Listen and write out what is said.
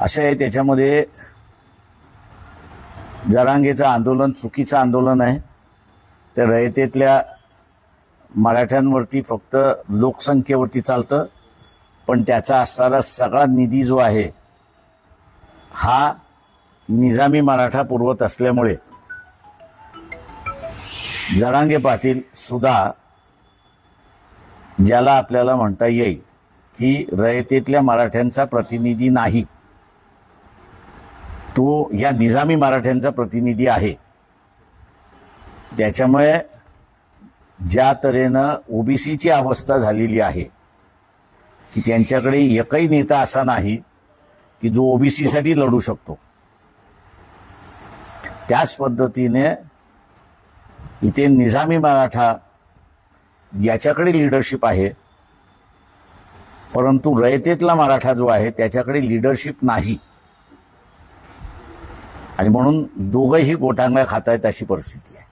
असं आहे, त्याच्यामध्ये जरांगेचं आंदोलन चुकीचं आंदोलन आहे. त्या रयतेतल्या मराठ्यांवरती फक्त लोकसंख्येवरती चालतं, पण त्याचा असणारा सगळा निधी जो आहे हा निजामी मराठा पुरवत असल्यामुळे जरांगे पाटील सुद्धा, ज्याला आपल्याला म्हणता येईल की रयतेतल्या मराठ्यांचा प्रतिनिधी नाही, तो या निजामी मराठ्यांचा प्रतिनिधी आहे. त्याच्यामुळे ज्या तऱ्हेनं ओबीसीची अवस्था झालेली आहे की त्यांच्याकडे एकही नेता असा नाही की जो ओबीसीसाठी लढू शकतो, त्याच पद्धतीने इथे निजामी मराठा याच्याकडे लिडरशिप आहे, परंतु रयतेतला मराठा जो आहे त्याच्याकडे लिडरशिप नाही. आणि म्हणून दोघंही गोटांगळ्या खात आहेत अशी परिस्थिती आहे.